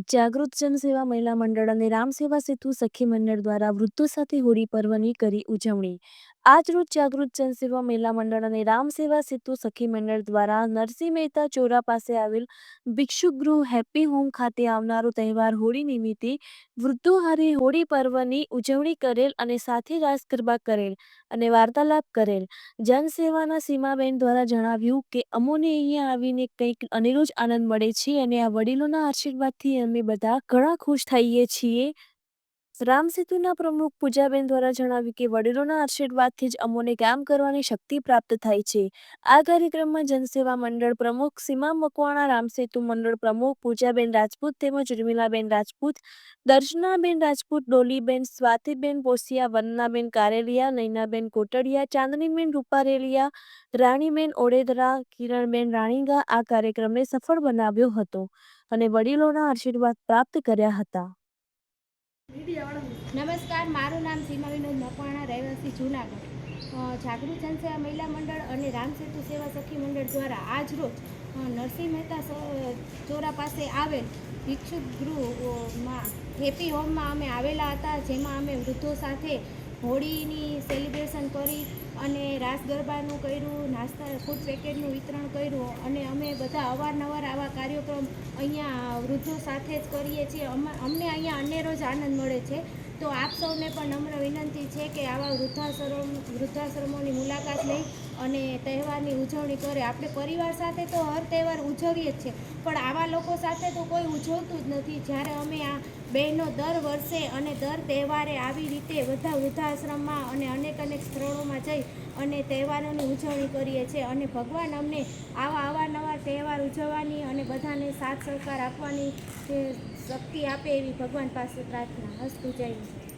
જાગૃત જનસેવા મહિલા મંડળ અને રામસેવા સેતુ સખી મંડળ દ્વારા વૃદ્ધો સાથે હોળી પર્વની કરી ઉજવણી। આજરોજ જાગૃત જનસેવા મહિલા મંડળ અને રામસેવા સેતુ સખી મંડળ દ્વારા નરસિંહ મહેતા ચોરા પાસે આવેલ ભિક્ષુકગૃહ હેપી હોમ ખાતે આવનારો તહેવાર હોળી નિમિત્તે વૃદ્ધો હારે હોળી પર્વની ઉજવણી કરેલ અને સાથે રાસ ગરબા કરેલ અને વાર્તાલાપ કરેલ। જનસેવાના સીમાબેન દ્વારા જણાવ્યું કે અમોને અહીંયા આવીને કંઈક અનેરો જ આનંદ મળે છે અને આ વડીલોના આશીર્વાદથી અમે બધા ઘણા ખુશ થઈએ છીએ। રામસેતુના પ્રમુખ પૂજાબેન દ્વારા જણાવ્યું કે વડીલોના આશીર્વાદથી જ અમોને કામ કરવાની શક્તિ પ્રાપ્ત થાય છે। આ કાર્યક્રમમાં જનસેવા મંડળ પ્રમુખ સીમા મકવાણા, રામસેતુ મંડળ પ્રમુખ પૂજાબેન રાજપૂત તેમજ ઉર્મિલાબેન રાજપૂત, દર્શનાબેન રાજપૂત, ડોલીબેન, સ્વાતિબેન પોસિયા, વંદનાબેન કારેલિયા, નૈનાબેન કોટડિયા, ચાંદનીબેન રૂપારેલિયા, રાણીબેન ઓડેદરા, કિરણબેન રાણીગા આ કાર્યક્રમને સફળ બનાવ્યો હતો અને વડીલોના આશીર્વાદ પ્રાપ્ત કર્યા હતા। નમસ્કાર, મારું નામ સીમા વિનોદ મકવાણા, રહેવાસી જૂનાગઢ। જાગૃત જનસેવા મહિલા મંડળ અને રામસેતુ સેવા સખી મંડળ દ્વારા આજરોજ નરસિંહ મહેતા ચોરા પાસે આવેલ ભિક્ષુક ગૃહમાં હેપી હોમમાં અમે આવેલા હતા, જેમાં અમે વૃદ્ધો સાથે હોળીની સેલિબ્રેશન કરી અને રાસ ગરબાનું કર્યું, નાસ્તા ફૂડ પેકેટનું વિતરણ કર્યું અને અમે બધા અવારનવાર આવા કાર્યક્રમ અહીંયા વૃદ્ધો સાથે જ કરીએ છીએ। અમને અહીંયા અનેરો જ આનંદ મળે છે। તો આપ સૌને પણ નમ્ર વિનંતી છે કે આવા વૃદ્ધાશ્રમોની મુલાકાત લઈ અને તહેવારની ઉજવણી કરે। આપણે પરિવાર સાથે તો હર તહેવાર ઉજવીએ જ છે, પણ આવા લોકો સાથે તો કોઈ ઉજવતું જ નથી। જ્યારે અમે આ બહેનો દર વર્ષે અને દર તહેવારે આવી રીતે બધા વૃદ્ધાશ્રમમાં અને અનેક સ્થળોમાં જઈ અને તહેવારોની ઉજવણી કરીએ છીએ અને ભગવાન અમને આવા અવારનવાર તહેવાર ઉજવવાની અને બધાને સાથ સહકાર આપવાની શક્તિ આપે એવી ભગવાન પાસે પ્રાર્થના। અસ્તુ, જય હિન્દ।